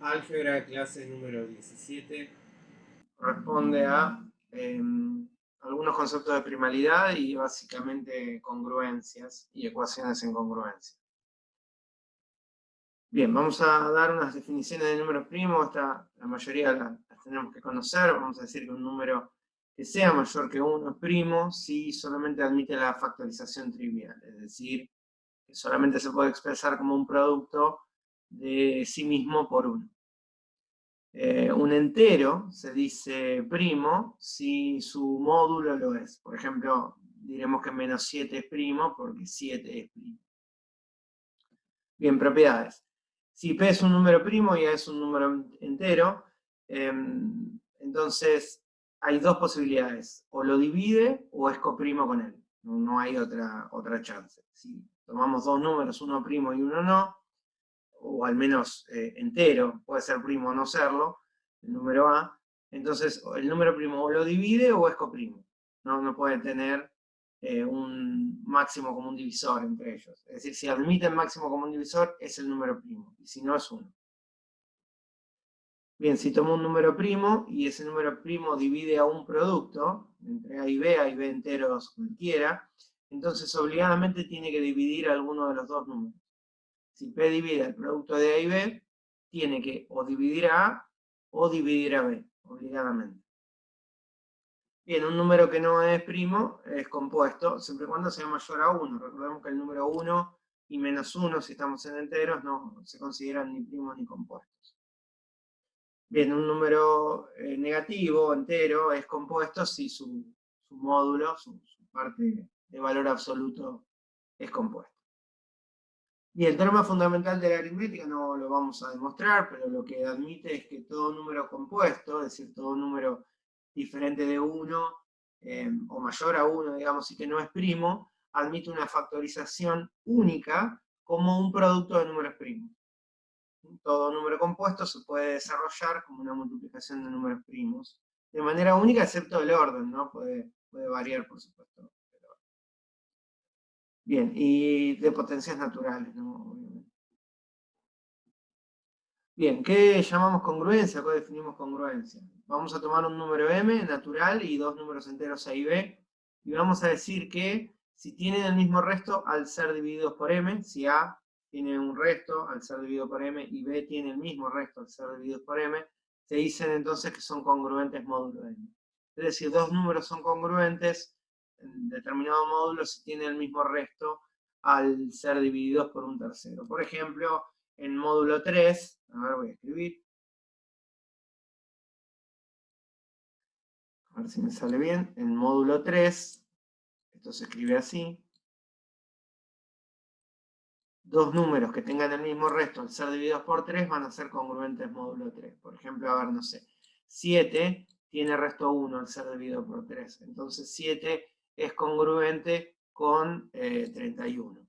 Álgebra, clase número 17. Corresponde a algunos conceptos de primalidad y básicamente congruencias y ecuaciones en congruencia. Bien, vamos a dar unas definiciones de números primos. La mayoría las tenemos que conocer. Vamos a decir que un número que sea mayor que 1 es primo si solamente admite la factorización trivial, es decir, que solamente se puede expresar como un producto de sí mismo por 1. Un entero se dice primo si su módulo lo es. Por ejemplo, diremos que menos 7 es primo porque 7 es primo. Bien, propiedades. Si P es un número primo y A es un número entero, entonces hay dos posibilidades. O lo divide o es coprimo con él. No hay otra chance. Si tomamos dos números, uno primo y uno no, o al menos entero, puede ser primo o no serlo, el número A, entonces el número primo o lo divide o es coprimo. No puede tener un máximo común divisor entre ellos. Es decir, si admiten máximo común divisor, es el número primo, y si no, es 1. Bien, si tomo un número primo y ese número primo divide a un producto, entre A y B enteros cualquiera, entonces obligadamente tiene que dividir a alguno de los dos números. Si P divide el producto de A y B, tiene que o dividir a A o dividir a B, obligadamente. Bien, un número que no es primo es compuesto, siempre y cuando sea mayor a 1. Recordemos que el número 1 y menos 1, si estamos en enteros, no se consideran ni primos ni compuestos. Bien, un número negativo, entero, es compuesto si su módulo, su parte de valor absoluto es compuesto. Y el teorema fundamental de la aritmética no lo vamos a demostrar, pero lo que admite es que todo número compuesto, es decir, todo número diferente de 1 o mayor a 1, digamos, y que no es primo, admite una factorización única como un producto de números primos. Todo número compuesto se puede desarrollar como una multiplicación de números primos, de manera única, excepto el orden, ¿no? Puede variar, por supuesto. Bien, y de potencias naturales, ¿no? Bien, ¿qué llamamos congruencia? ¿Qué definimos congruencia? Vamos a tomar un número m natural y dos números enteros a y b, y vamos a decir que si tienen el mismo resto al ser divididos por m, si a tiene un resto al ser dividido por m y b tiene el mismo resto al ser divididos por m, se dicen entonces que son congruentes módulo m. Es decir, dos números son congruentes en determinado módulo si tienen el mismo resto al ser divididos por un tercero. Por ejemplo, en módulo 3, a ver, voy a escribir, a ver si me sale bien, en módulo 3, esto se escribe así, dos números que tengan el mismo resto al ser divididos por 3 van a ser congruentes módulo 3. Por ejemplo, a ver, no sé, 7 tiene resto 1 al ser dividido por 3, entonces 7 es congruente con 31.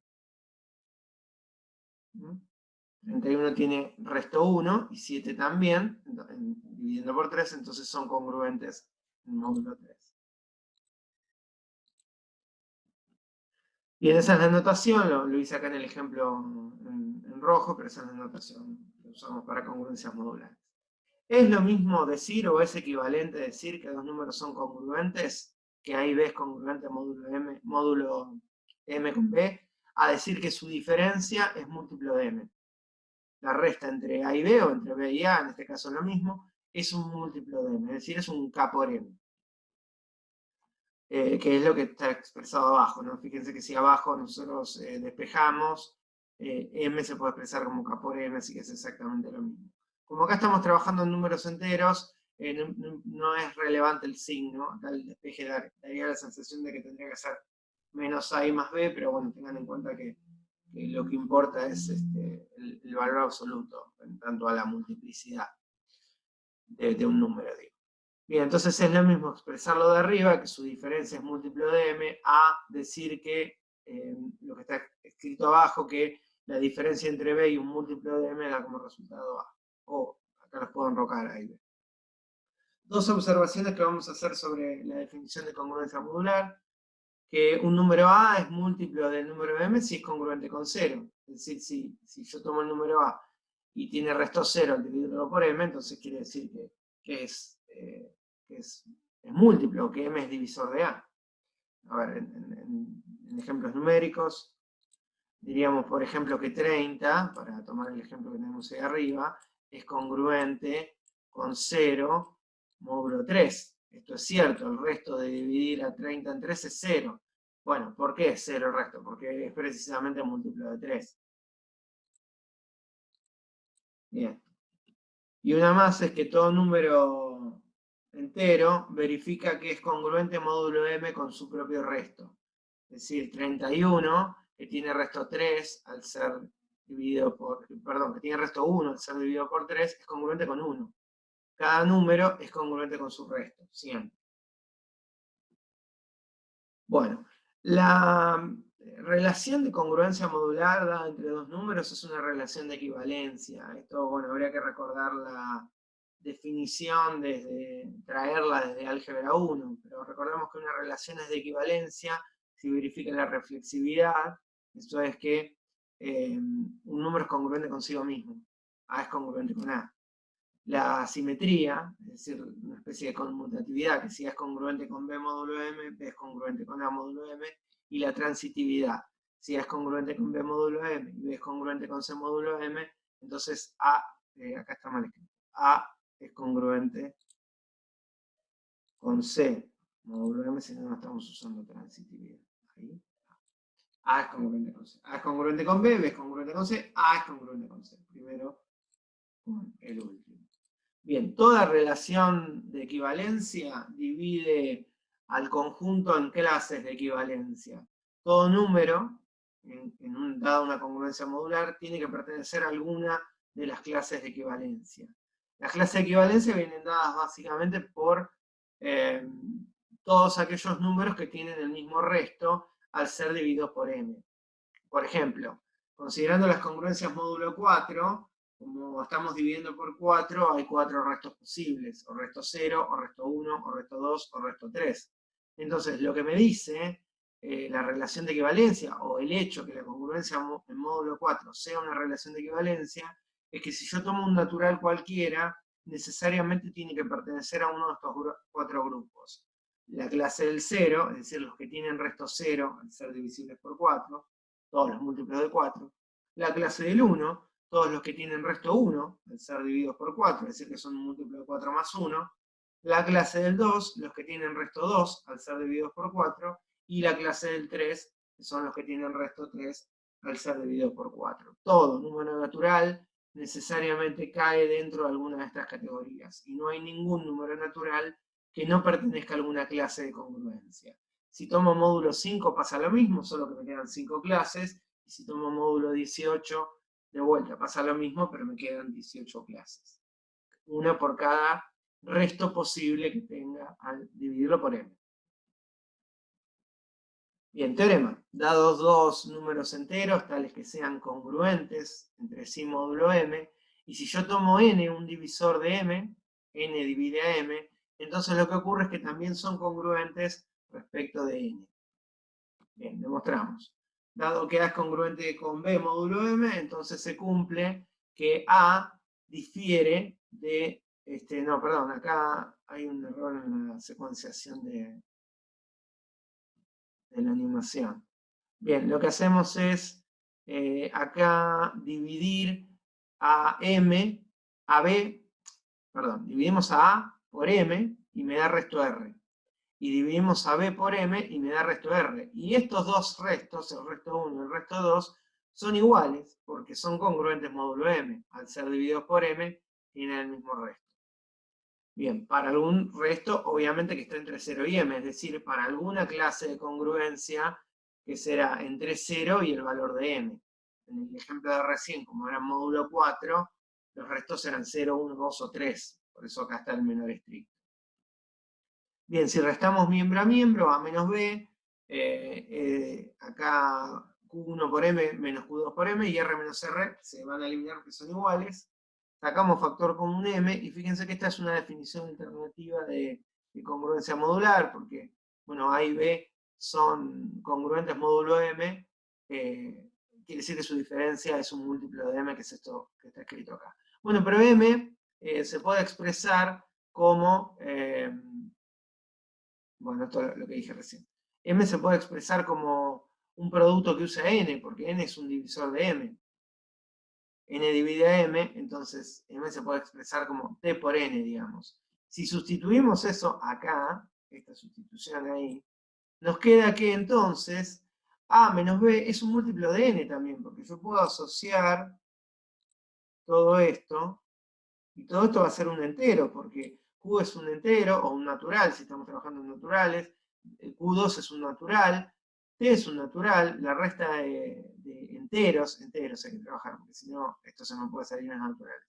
31 tiene resto 1 y 7 también, dividiendo por 3, entonces son congruentes en módulo 3. Bien, esa es la notación, lo hice acá en el ejemplo en rojo, pero esa es la notación que usamos para congruencias modulares. ¿Es lo mismo decir o es equivalente decir que dos números son congruentes, que A y B es congruente a módulo M con B, a decir que su diferencia es múltiplo de M? La resta entre A y B, o entre B y A, en este caso es lo mismo, es un múltiplo de M, es decir, es un K por M. Que es lo que está expresado abajo, ¿no? Fíjense que si abajo nosotros despejamos, m se puede expresar como k por m, así que es exactamente lo mismo. Como acá estamos trabajando en números enteros, no es relevante el signo. Acá el despeje daría la sensación de que tendría que ser menos a y más b, pero bueno, tengan en cuenta que lo que importa es el valor absoluto en tanto a la multiplicidad de un número, digo. Bien, entonces es lo mismo expresarlo de arriba, que su diferencia es múltiplo de m, a decir que lo que está escrito abajo, que la diferencia entre b y un múltiplo de m da como resultado a. O acá los puedo enrocar ahí. Dos observaciones que vamos a hacer sobre la definición de congruencia modular. Que un número a es múltiplo del número m si es congruente con 0. Es decir, si yo tomo el número a y tiene resto 0 al dividirlo por m, entonces quiere decir que es múltiplo, que m es divisor de a. A ver, en ejemplos numéricos, diríamos, por ejemplo, que 30, para tomar el ejemplo que tenemos ahí arriba, es congruente con 0 módulo 3. Esto es cierto, el resto de dividir a 30 en 3 es 0. Bueno, ¿por qué es 0 el resto? Porque es precisamente múltiplo de 3. Bien. Y una más es que todo número entero verifica que es congruente módulo m con su propio resto. Es decir, 31, que tiene resto 3 al ser dividido por, perdón, que tiene resto 1 al ser dividido por 3, es congruente con 1. Cada número es congruente con su resto, siempre. Bueno, la relación de congruencia modular dada entre dos números es una relación de equivalencia. Esto, bueno, habría que recordar la definición, traerla desde álgebra 1, pero recordemos que una relación es de equivalencia si verifica la reflexividad, eso es que un número es congruente consigo mismo, A es congruente con A. La simetría, es decir, una especie de conmutatividad, que si A es congruente con B módulo M, B es congruente con A módulo M, y la transitividad, si A es congruente con B módulo M y B es congruente con C módulo M, entonces A, acá está mal escrito, A es congruente con C módulo M, si no estamos usando transitividad. Ahí. A es congruente con C. A es congruente con B, B es congruente con C, A es congruente con C. Primero con el último. Bien, toda relación de equivalencia divide al conjunto en clases de equivalencia. Todo número, dada una congruencia modular, tiene que pertenecer a alguna de las clases de equivalencia. Las clases de equivalencia vienen dadas básicamente por todos aquellos números que tienen el mismo resto al ser divididos por m. Por ejemplo, considerando las congruencias módulo 4, como estamos dividiendo por 4, hay 4 restos posibles, o resto 0, o resto 1, o resto 2, o resto 3. Entonces, lo que me dice la relación de equivalencia, o el hecho que la congruencia en módulo 4 sea una relación de equivalencia, es que si yo tomo un natural cualquiera, necesariamente tiene que pertenecer a uno de estos 4 grupos. La clase del 0, es decir, los que tienen resto 0 al ser divisibles por 4, todos los múltiplos de 4. La clase del 1, todos los que tienen resto 1, al ser divididos por 4, es decir, que son un múltiplo de 4 más 1. La clase del 2, los que tienen resto 2, al ser divididos por 4. Y la clase del 3, que son los que tienen resto 3, al ser divididos por 4. Todo número natural necesariamente cae dentro de alguna de estas categorías. Y no hay ningún número natural que no pertenezca a alguna clase de congruencia. Si tomo módulo 5 pasa lo mismo, solo que me quedan 5 clases. Y si tomo módulo 18, de vuelta pasa lo mismo, pero me quedan 18 clases. Una por cada resto posible que tenga al dividirlo por m. Bien, teorema. Dados dos números enteros, tales que sean congruentes entre sí módulo m, y si yo tomo n un divisor de m, n divide a m, entonces lo que ocurre es que también son congruentes respecto de n. Bien, demostramos. Dado que A es congruente con B módulo M, entonces se cumple que A difiere de... no, perdón, acá hay un error en la secuenciación de la animación. Bien, lo que hacemos es acá dividir a M, a B, perdón, dividimos a A por M y me da resto R. Y dividimos a B por M y me da resto R. Y estos dos restos, el resto 1 y el resto 2, son iguales porque son congruentes módulo M. Al ser divididos por M, tienen el mismo resto. Bien, para algún resto, obviamente que está entre 0 y M, es decir, para alguna clase de congruencia que será entre 0 y el valor de M. En el ejemplo de recién, como era módulo 4, los restos eran 0, 1, 2 o 3. Por eso acá está el menor estricto. Bien, si restamos miembro a miembro, A menos B, acá Q1 por M menos Q2 por M y R menos R se van a eliminar porque son iguales. Sacamos factor común M y fíjense que esta es una definición alternativa de congruencia modular porque, bueno, A y B son congruentes módulo M quiere decir que su diferencia es un múltiplo de m, que es esto que está escrito acá. Bueno, pero m se puede expresar como, bueno, esto es lo que dije recién. M se puede expresar como un producto que usa n, porque n es un divisor de m. N divide a m, entonces m se puede expresar como t por n, digamos. Si sustituimos eso acá, esta sustitución ahí, nos queda que entonces a menos b es un múltiplo de n también, porque yo puedo asociar todo esto, y todo esto va a ser un entero, porque q es un entero, o un natural, si estamos trabajando en naturales, q2 es un natural, t es un natural, la resta de enteros hay que trabajar, porque si no, esto se me puede salir en naturales.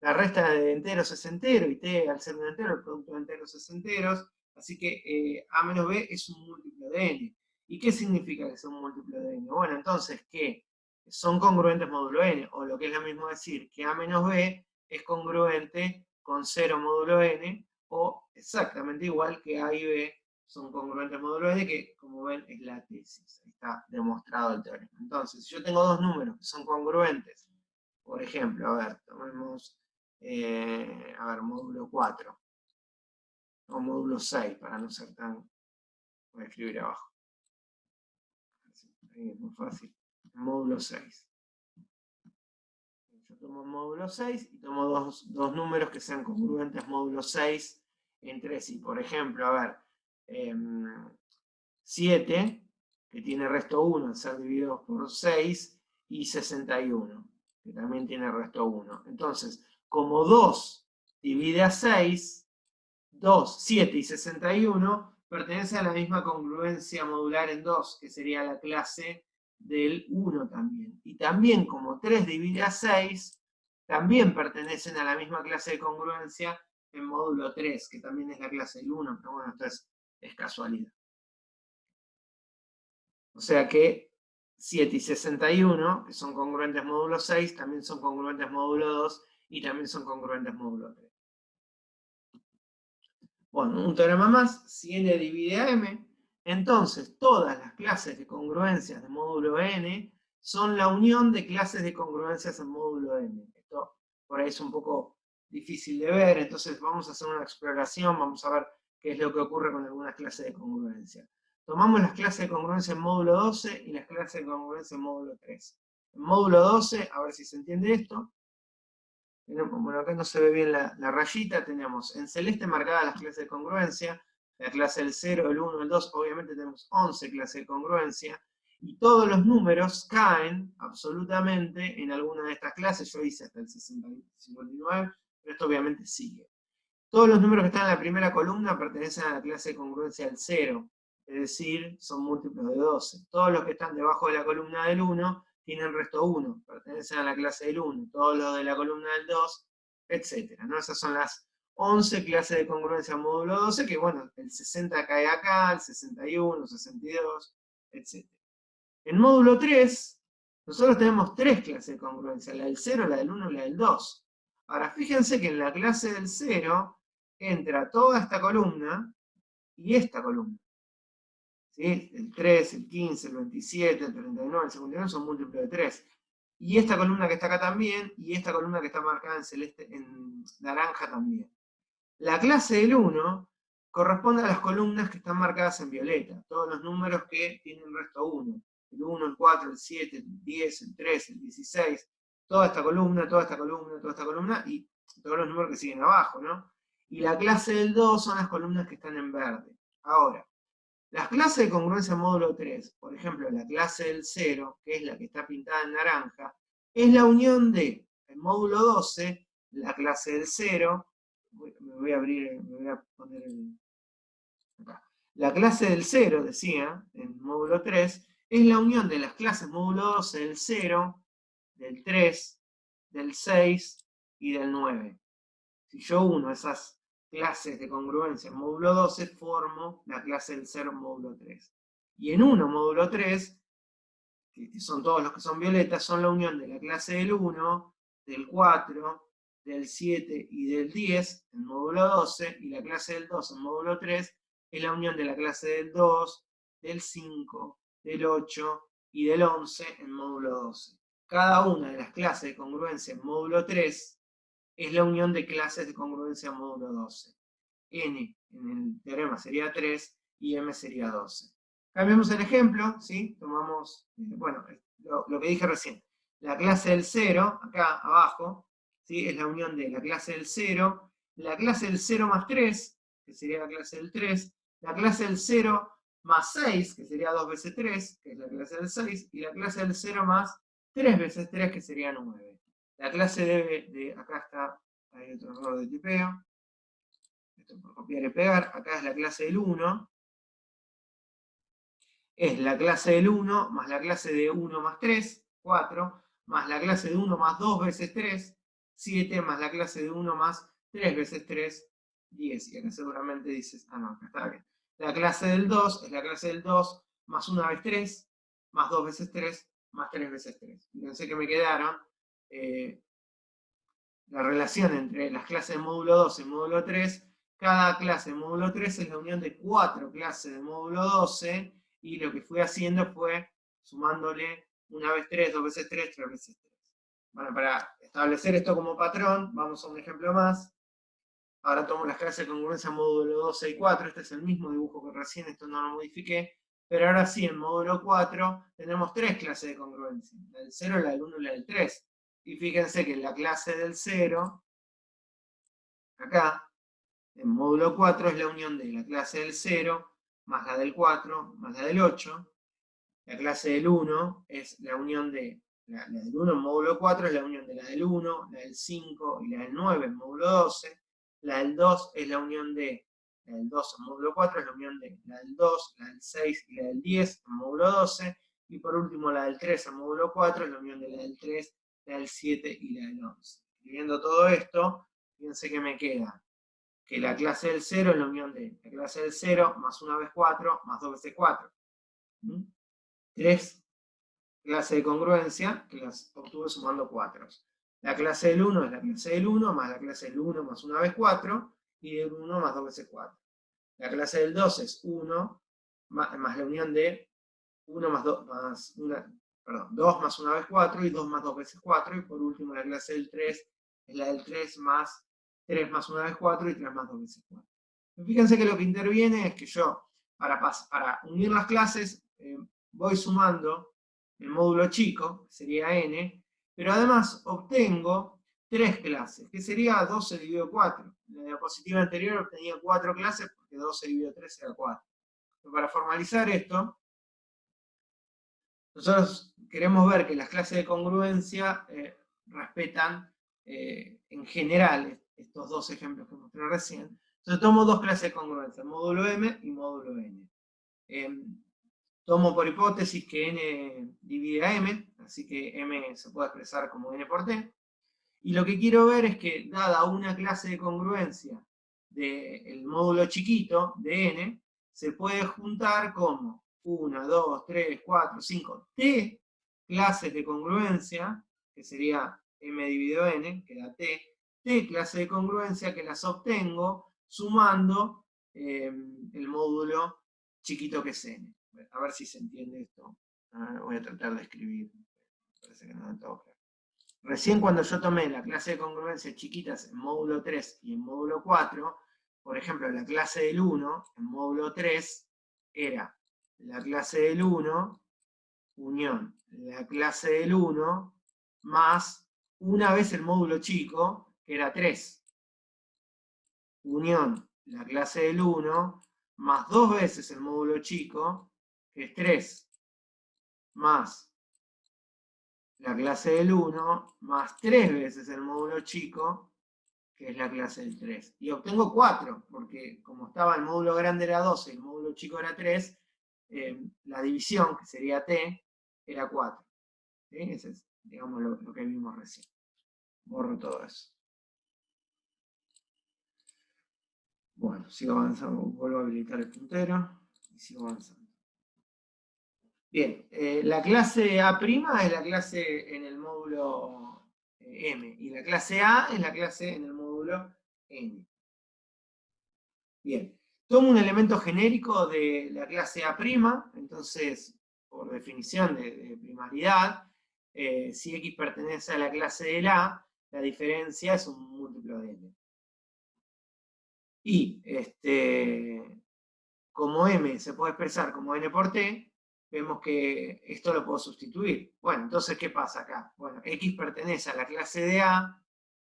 La resta de enteros es entero, y t, al ser un entero, el producto de enteros es enteros, así que a menos b es un múltiplo de n. ¿Y qué significa que sea un múltiplo de n? Bueno, entonces que son congruentes módulo n, o lo que es lo mismo decir que a menos b es congruente con 0 módulo n, o exactamente igual que a y b son congruentes módulo n, que como ven es la tesis. Ahí está demostrado el teorema. Entonces, si yo tengo dos números que son congruentes, por ejemplo, a ver, tomemos, módulo 4, o módulo 6, para no ser tan, voy a escribir abajo. Ahí es muy fácil. Módulo 6. Yo tomo módulo 6 y tomo dos números que sean congruentes módulo 6 entre sí. Por ejemplo, a ver, 7, que tiene resto 1 al ser dividido por 6, y 61, que también tiene resto 1. Entonces, como 2 divide a 6, 2, 7 y 61 pertenecen a la misma congruencia modular en 2, que sería la clase del 1 también. Y también como 3 divide a 6, también pertenecen a la misma clase de congruencia en módulo 3, que también es la clase del 1, pero bueno, esto es casualidad. O sea que 7 y 61, que son congruentes módulo 6, también son congruentes módulo 2 y también son congruentes módulo 3. Bueno, un teorema más, si n divide a m, entonces todas las clases de congruencias de módulo n son la unión de clases de congruencias en módulo n. Esto por ahí es un poco difícil de ver, entonces vamos a hacer una exploración, vamos a ver qué es lo que ocurre con algunas clases de congruencia. Tomamos las clases de congruencia en módulo 12 y las clases de congruencia en módulo 3. En módulo 12, a ver si se entiende esto, bueno, acá no se ve bien la rayita, tenemos en celeste marcadas las clases de congruencia, la clase del 0, el 1, el 2, obviamente tenemos 11 clases de congruencia, y todos los números caen absolutamente en alguna de estas clases. Yo hice hasta el 59, pero esto obviamente sigue. Todos los números que están en la primera columna pertenecen a la clase de congruencia del 0, es decir, son múltiplos de 12. Todos los que están debajo de la columna del 1 tienen resto 1, pertenecen a la clase del 1. Todos los de la columna del 2, etc. ¿no? Esas son las 11 clases de congruencia módulo 12, que bueno, el 60 cae acá, el 61, 62, etc. En módulo 3, nosotros tenemos 3 clases de congruencia, la del 0, la del 1 y la del 2. Ahora, fíjense que en la clase del 0 entra toda esta columna y esta columna. ¿Sí? El 3, el 15, el 27, el 39, el 59 son múltiplos de 3. Y esta columna que está acá también, y esta columna que está marcada en celeste, en naranja también. La clase del 1 corresponde a las columnas que están marcadas en violeta, todos los números que tienen resto 1. El 1, el 4, el 7, el 10, el 13, el 16, toda esta columna, toda esta columna, toda esta columna, y todos los números que siguen abajo, ¿no? Y la clase del 2 son las columnas que están en verde. Ahora, las clases de congruencia módulo 3, por ejemplo, la clase del 0, que es la que está pintada en naranja, es la unión de, en módulo 12, la clase del 0, me voy a poner acá. La clase del 0, decía, en módulo 3, es la unión de las clases módulo 12 del 0, del 3, del 6 y del 9. Si yo uno esas clases de congruencia en módulo 12, formo la clase del 0 en módulo 3. Y en 1 módulo 3, que son todos los que son violetas, son la unión de la clase del 1, del 4, del 7 y del 10 en módulo 12, y la clase del 2 en módulo 3 es la unión de la clase del 2, del 5, del 8 y del 11 en módulo 12. Cada una de las clases de congruencia en módulo 3 es la unión de clases de congruencia en módulo 12. N en el teorema sería 3 y M sería 12. Cambiamos el ejemplo, ¿sí? Tomamos, bueno, lo que dije recién. La clase del 0, acá abajo, ¿sí? Es la unión de la clase del 0, la clase del 0 más 3, que sería la clase del 3, la clase del 0 más 6, que sería 2 veces 3, que es la clase del 6, y la clase del 0 más 3 veces 3, que sería 9. La clase de acá está, hay otro error de tipeo, esto por copiar y pegar, acá es la clase del 1, es la clase del 1 más la clase de 1 más 3, 4, más la clase de 1 más 2 veces 3, 7, más la clase de 1 más 3 veces 3, 10. Y acá seguramente dices, ah no, acá está bien. La clase del 2 es la clase del 2 más 1 vez 3, más 2 veces 3, más 3 veces 3. Fíjense que me quedaron la relación entre las clases de módulo 2 y módulo 3. Cada clase de módulo 3 es la unión de 4 clases de módulo 12, y lo que fui haciendo fue sumándole 1 vez 3, 2 veces 3, 3 veces 3. Bueno, para establecer esto como patrón, vamos a un ejemplo más. Ahora tomo las clases de congruencia módulo 12 y 4, este es el mismo dibujo que recién, esto no lo modifiqué, pero ahora sí, en módulo 4 tenemos 3 clases de congruencia, la del 0, la del 1 y la del 3. Y fíjense que la clase del 0, acá, en módulo 4, es la unión de la clase del 0, más la del 4, más la del 8. La clase del 1 es la unión de, la del 1 en módulo 4 es la unión de la del 1, la del 5 y la del 9 en módulo 12. La del 2 es la unión de, la del 2 en módulo 4 es la unión de la del 2, la del 6 y la del 10 en módulo 12. Y por último, la del 3 en módulo 4 es la unión de la del 3, la del 7 y la del 11. Escribiendo todo esto, fíjense que me queda que la clase del 0 es la unión de la clase del 0 más 1 vez 4 más 2 veces 4. 3 clases de congruencia que las obtuve sumando 4. La clase del 1 es la clase del 1 más la clase del 1 más 1 vez 4 y del 1 más 2 veces 4. La clase del 2 es 1 más la unión de 1 más 2 más 1, perdón, 2 más 1 vez 4 y 2 más 2 veces 4. Y por último la clase del 3 es la del 3 más 3 más 1 vez 4 y 3 más 2 veces 4. Fíjense que lo que interviene es que yo, para unir las clases, voy sumando el módulo chico, que sería n, pero además obtengo 3 clases, que sería 12 dividido 4. En la diapositiva anterior obtenía 4 clases porque 12 dividido 3 era 4. Pero para formalizar esto, nosotros queremos ver que las clases de congruencia respetan en general estos dos ejemplos que mostré recién. Entonces tomo dos clases de congruencia, módulo M y módulo N. Tomo por hipótesis que N divide a M, así que M se puede expresar como N por T. Y lo que quiero ver es que, dada una clase de congruencia del módulo chiquito de N, se puede juntar como 1, 2, 3, 4, 5 T clases de congruencia, que sería M dividido N, que da T, T clases de congruencia que las obtengo sumando el módulo chiquito que es N. A ver si se entiende esto. Voy a tratar de escribir. Parece que no me todo claro. Recién cuando yo tomé la clase de congruencias chiquitas en módulo 3 y en módulo 4, por ejemplo, la clase del 1 en módulo 3 era la clase del 1 unión la clase del 1 más una vez el módulo chico, que era 3. Unión la clase del 1 más 2 veces el módulo chico, que es 3, más la clase del 1 más 3 veces el módulo chico, que es la clase del 3. Y obtengo 4, porque como estaba el módulo grande era 12 y el módulo chico era 3, la división, que sería t, era 4. ¿Sí? Ese es, digamos, lo que vimos recién. Borro todo eso. Bueno, sigo avanzando, vuelvo a habilitar el puntero y sigo avanzando. Bien, la clase A' es la clase en el módulo M, y la clase A es la clase en el módulo N. Bien, tomo un elemento genérico de la clase A', entonces por definición de primaridad, si X pertenece a la clase del A, la diferencia es un múltiplo de N. Y como M se puede expresar como N por T, vemos que esto lo puedo sustituir. Bueno, entonces, ¿qué pasa acá? Bueno, X pertenece a la clase de A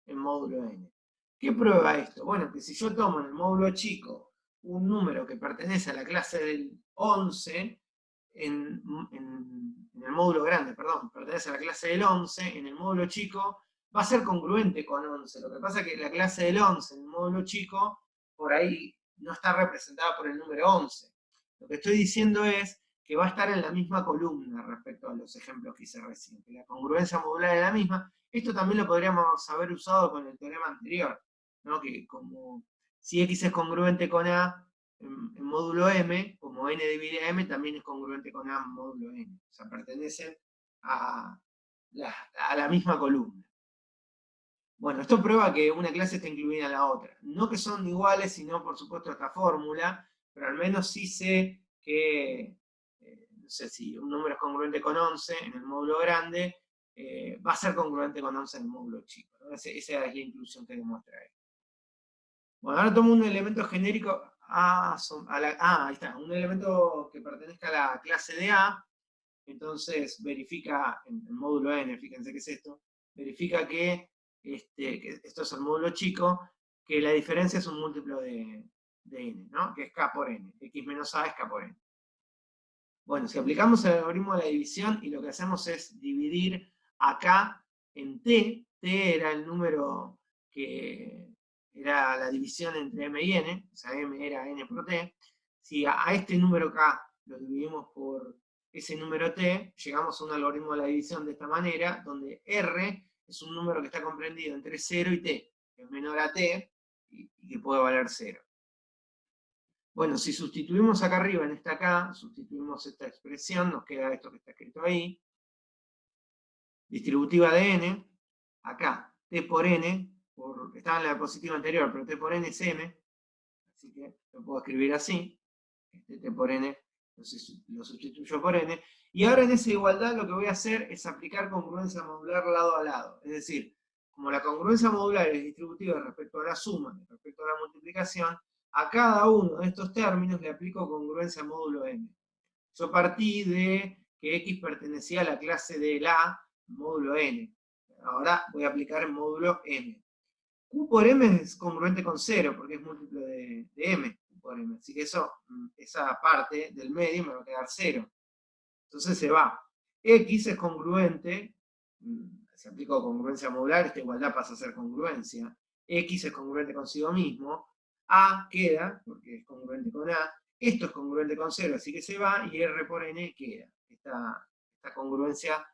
en módulo N. ¿Qué prueba esto? Bueno, que si yo tomo en el módulo chico un número que pertenece a la clase del 11, en el módulo grande, perdón, pertenece a la clase del 11, en el módulo chico va a ser congruente con 11. Lo que pasa es que la clase del 11 en el módulo chico, por ahí no está representada por el número 11. Lo que estoy diciendo es que va a estar en la misma columna respecto a los ejemplos que hice recién, que la congruencia modular es la misma. Esto también lo podríamos haber usado con el teorema anterior, ¿no? Que como si X es congruente con A en módulo M, como N divide a M, también es congruente con A en módulo N. O sea, pertenecen a la misma columna. Bueno, esto prueba que una clase está incluida en la otra. No que son iguales, sino por supuesto esta fórmula, pero al menos sí sé que, no sé, si un número es congruente con 11 en el módulo grande, va a ser congruente con 11 en el módulo chico, ¿no? Esa es la inclusión que demuestra esto. Bueno, ahora tomo un elemento genérico, ahí está, un elemento que pertenezca a la clase de A, entonces verifica, en el módulo N, fíjense qué es esto, verifica que esto es el módulo chico, que la diferencia es un múltiplo de N, ¿no? Que es K por N, X menos A es K por N. Bueno, si aplicamos el algoritmo de la división y lo que hacemos es dividir acá en T, T era el número que era la división entre M y N, o sea, M era N por T. Si a este número K lo dividimos por ese número T, llegamos a un algoritmo de la división de esta manera, donde R es un número que está comprendido entre 0 y T, que es menor a T y que puede valer 0. Bueno, si sustituimos acá arriba en esta K, sustituimos esta expresión, nos queda esto que está escrito ahí. Distributiva de N, acá, T por N, estaba en la diapositiva anterior, pero T por N es M, así que lo puedo escribir así. T por N, entonces lo sustituyo por N. Y ahora en esa igualdad lo que voy a hacer es aplicar congruencia modular lado a lado. Es decir, como la congruencia modular es distributiva respecto a la suma, respecto a la multiplicación, a cada uno de estos términos le aplico congruencia módulo M. Yo partí de que X pertenecía a la clase de la módulo N. Ahora voy a aplicar el módulo M. Q por M es congruente con 0, porque es múltiplo de M, Q por M. Así que esa parte del medio me va a quedar 0. Entonces se va. X es congruente, se aplicó congruencia modular, esta igualdad pasa a ser congruencia. X es congruente consigo mismo. A queda, porque es congruente con A. Esto es congruente con 0, así que se va, y R por N queda. Esta congruencia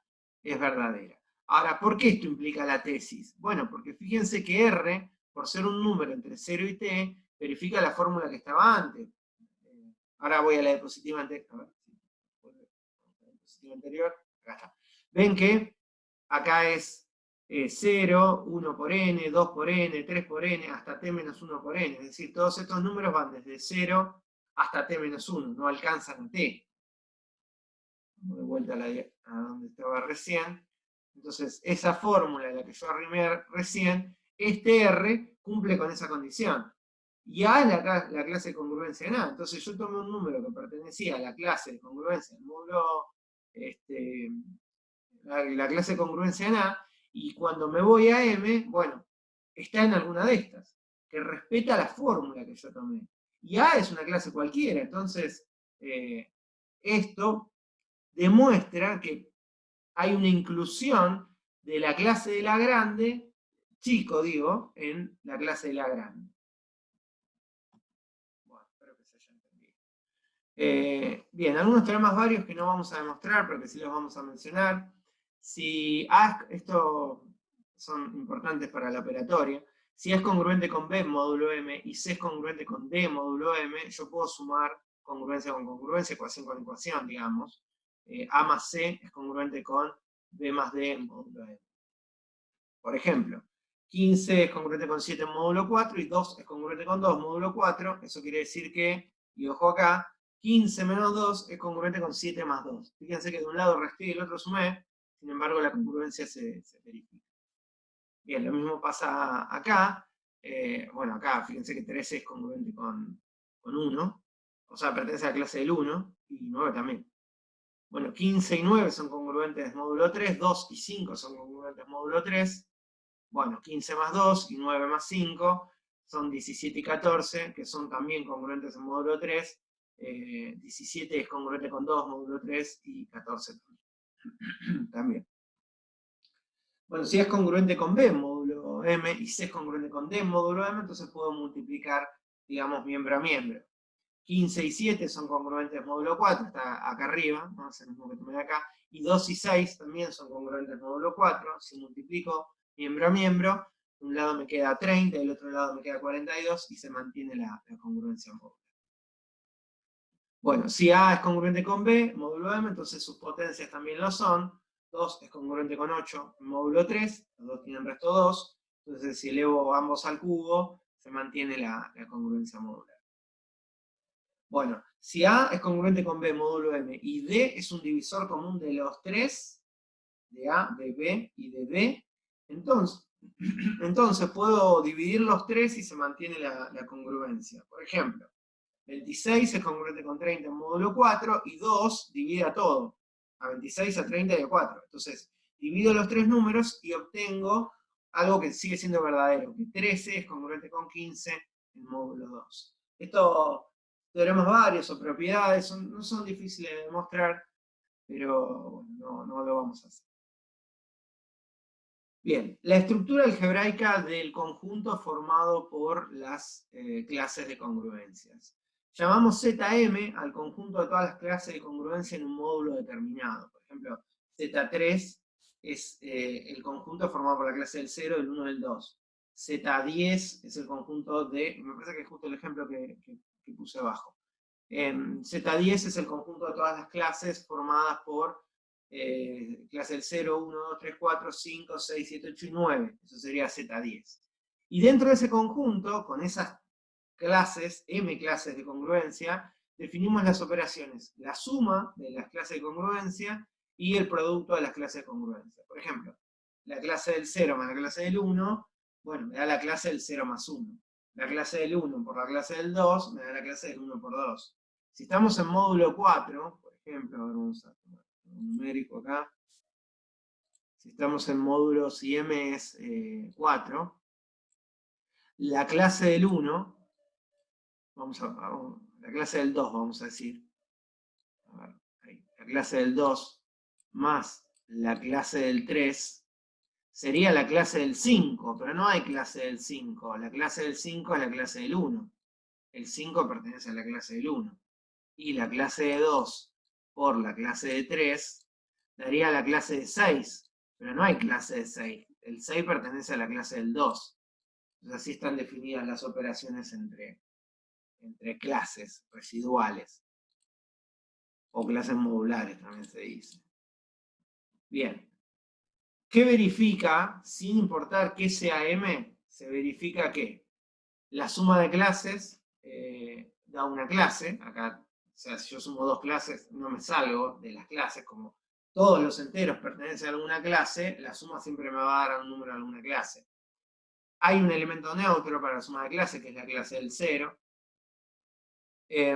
es verdadera. Ahora, ¿por qué esto implica la tesis? Bueno, porque fíjense que R, por ser un número entre 0 y t, verifica la fórmula que estaba antes. Ahora voy a la diapositiva anterior. Anterior, acá está. Ven que acá es 0, 1 por n, 2 por n, 3 por n, hasta t menos 1 por n. Es decir, todos estos números van desde 0 hasta t menos 1, no alcanzan a t. Vamos de vuelta a donde estaba recién. Entonces, esa fórmula, la que yo arrimé recién, este R cumple con esa condición. Y A es la clase de congruencia en A. Entonces, yo tomé un número que pertenecía a la clase de congruencia en módulo, la clase de congruencia en A, y cuando me voy a M, bueno, está en alguna de estas, que respeta la fórmula que yo tomé. Y A es una clase cualquiera, entonces esto demuestra que hay una inclusión de la clase de la grande, chico digo, en la clase de la grande. Bueno, espero que se haya entendido. Bien, algunos teoremas varios que no vamos a demostrar, pero que sí los vamos a mencionar. Si A, esto son importantes para la operatoria, si A es congruente con B módulo M y C es congruente con D módulo M, yo puedo sumar congruencia con congruencia, ecuación con ecuación, digamos. A más C es congruente con B más D en módulo M. Por ejemplo, 15 es congruente con 7 en módulo 4 y 2 es congruente con 2 módulo 4. Eso quiere decir que, y ojo acá, 15 menos 2 es congruente con 7 más 2. Fíjense que de un lado resté y del otro sumé, sin embargo la congruencia se verifica. Bien, lo mismo pasa acá. Bueno, acá fíjense que 13 es congruente con 1, o sea, pertenece a la clase del 1, y 9 también. Bueno, 15 y 9 son congruentes módulo 3, 2 y 5 son congruentes módulo 3. Bueno, 15 más 2 y 9 más 5 son 17 y 14, que son también congruentes en módulo 3. 17 es congruente con 2, módulo 3, y 14 también. Bueno, si es congruente con B, módulo M, y C es congruente con D, módulo M, entonces puedo multiplicar, digamos, miembro a miembro. 15 y 7 son congruentes módulo 4, está acá arriba, ¿no? Es el mismo que tomé acá. Y 2 y 6 también son congruentes módulo 4. Si multiplico miembro a miembro, de un lado me queda 30, del otro lado me queda 42, y se mantiene la congruencia modular. Bueno, si A es congruente con B, módulo M, entonces sus potencias también lo son. 2 es congruente con 8 en módulo 3, los dos tienen resto 2, entonces si elevo ambos al cubo, se mantiene la congruencia modular. Bueno, si A es congruente con B, módulo M, y D es un divisor común de los tres, de A, de B y de D, entonces puedo dividir los tres y se mantiene la congruencia. Por ejemplo, 26 es congruente con 30 en módulo 4, y 2 divide a todo, a 26, a 30 y a 4. Entonces, divido los tres números y obtengo algo que sigue siendo verdadero, que 13 es congruente con 15 en módulo 2. Esto, teoremas varios o propiedades, no son difíciles de demostrar, pero bueno, no lo vamos a hacer. Bien, la estructura algebraica del conjunto formado por las clases de congruencias. Llamamos ZM al conjunto de todas las clases de congruencia en un módulo determinado. Por ejemplo, Z3 es el conjunto formado por la clase del 0, el 1 y el 2. Z10 es el conjunto de, me parece que es justo el ejemplo que puse abajo. Z10 es el conjunto de todas las clases formadas por clase del 0, 1, 2, 3, 4, 5, 6, 7, 8 y 9. Eso sería Z10. Y dentro de ese conjunto, con esas clases, M clases de congruencia, definimos las operaciones, la suma de las clases de congruencia y el producto de las clases de congruencia. Por ejemplo, la clase del 0 más la clase del 1, bueno, me da la clase del 0 más 1. La clase del 1 por la clase del 2 me da la clase del 1 por 2. Si estamos en módulo 4, por ejemplo, vamos a tomar un numérico acá. Si estamos en módulo, si M es 4, la clase del 1, la clase del 2, vamos a decir. A ver, ahí, la clase del 2 más la clase del 3 sería la clase del 5, pero no hay clase del 5. La clase del 5 es la clase del 1. El 5 pertenece a la clase del 1. Y la clase de 2 por la clase de 3 daría la clase de 6, pero no hay clase de 6. El 6 pertenece a la clase del 2. Entonces así están definidas las operaciones entre clases residuales. O clases modulares también se dice. Bien. ¿Qué verifica? Sin importar qué sea M, se verifica que la suma de clases da una clase. Acá, o sea, si yo sumo dos clases, no me salgo de las clases. Como todos los enteros pertenecen a alguna clase, la suma siempre me va a dar un número de alguna clase. Hay un elemento neutro para la suma de clases, que es la clase del 0. Hay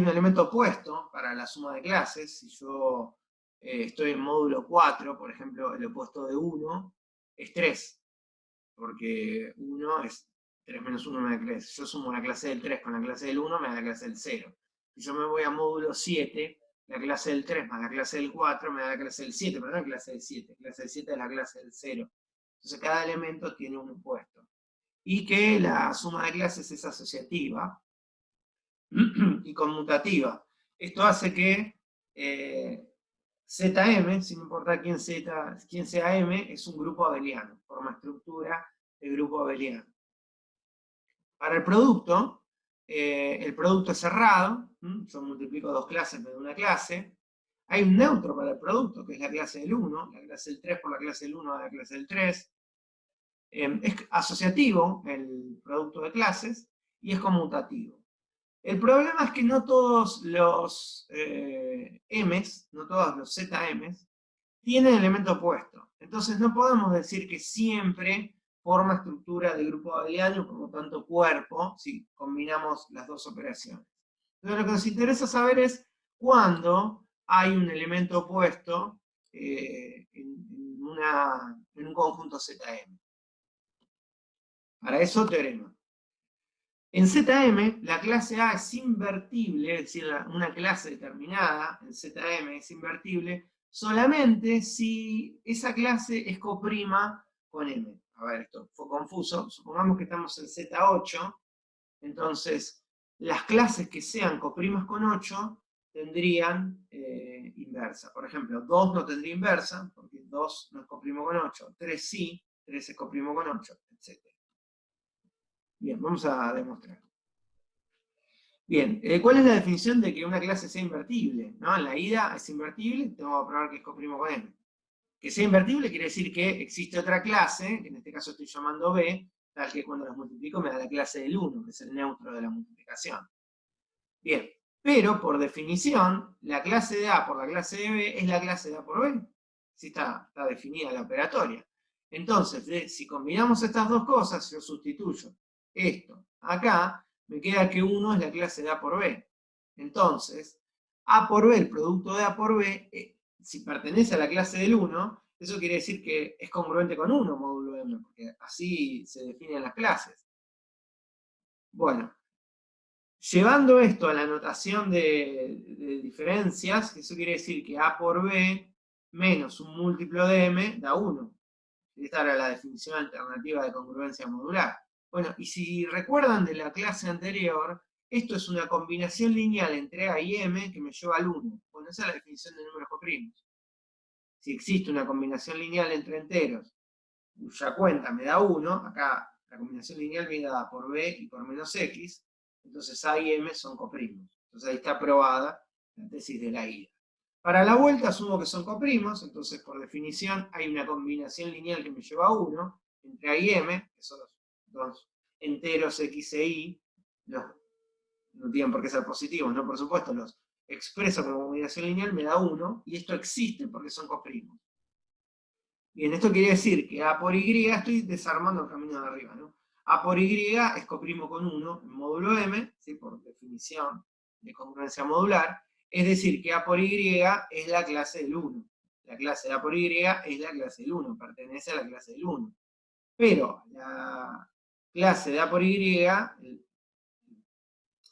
un elemento opuesto para la suma de clases. Si yo estoy en módulo 4, por ejemplo, el opuesto de 1 es 3. Porque 1 es 3 menos 1 me da clase. Si yo sumo la clase del 3 con la clase del 1, me da la clase del 0. Si yo me voy a módulo 7, la clase del 3 más la clase del 4 me da la clase del 7, pero no la clase del 7. La clase del 7 es la clase del 0. Entonces cada elemento tiene un opuesto. Y que la suma de clases es asociativa y conmutativa. Esto hace que ZM, sin importar quién sea M, es un grupo abeliano, forma estructura de grupo abeliano. Para el producto es cerrado, yo multiplico dos clases de una clase. Hay un neutro para el producto, que es la clase del 1, la clase del 3 por la clase del 1 a la clase del 3. Es asociativo el producto de clases y es conmutativo. El problema es que no todos los M's, no todos los ZM's, tienen elemento opuesto. Entonces no podemos decir que siempre forma estructura de grupo abeliano, por lo tanto cuerpo, si combinamos las dos operaciones. Entonces lo que nos interesa saber es cuándo hay un elemento opuesto en un conjunto ZM. Para eso, teorema. En ZM, la clase A es invertible, es decir, una clase determinada en ZM es invertible, solamente si esa clase es coprima con M. A ver, esto fue confuso. Supongamos que estamos en Z8, entonces las clases que sean coprimas con 8 tendrían inversa. Por ejemplo, 2 no tendría inversa, porque 2 no es coprimo con 8, 3 sí, 3 es coprimo con 8, etc. Bien, vamos a demostrar. Bien, ¿cuál es la definición de que una clase sea invertible? ¿No? En la ida es invertible, tengo que probar que es coprimo con M. Que sea invertible quiere decir que existe otra clase, que en este caso estoy llamando B, tal que cuando las multiplico me da la clase del 1, que es el neutro de la multiplicación. Bien, pero por definición, la clase de A por la clase de B es la clase de A por B. Así está definida la operatoria. Entonces, si combinamos estas dos cosas, yo sustituyo esto acá, me queda que 1 es la clase de A por B. Entonces, A por B, el producto de A por B, si pertenece a la clase del 1, eso quiere decir que es congruente con 1 módulo M, porque así se definen las clases. Bueno, llevando esto a la notación de diferencias, eso quiere decir que A por B menos un múltiplo de M da 1. Esta era la definición alternativa de congruencia modular. Bueno, y si recuerdan de la clase anterior, esto es una combinación lineal entre A y M que me lleva al 1. Bueno, esa es la definición de números coprimos. Si existe una combinación lineal entre enteros cuya cuenta me da 1, acá la combinación lineal me da A por B y por menos X, entonces A y M son coprimos. Entonces ahí está aprobada la tesis de la ida. Para la vuelta asumo que son coprimos, entonces por definición hay una combinación lineal que me lleva a 1 entre A y M, que son los dos enteros X e Y, no tienen por qué ser positivos, ¿no? Por supuesto, los expreso como combinación lineal me da 1, y esto existe porque son coprimos. Bien, esto quiere decir que A por Y, estoy desarmando el camino de arriba, ¿no? A por Y es coprimo con 1 en módulo M, ¿sí? Por definición de congruencia modular, es decir, que A por Y es la clase del 1. La clase de A por Y es la clase del 1, pertenece a la clase del 1. Pero la clase de A por Y,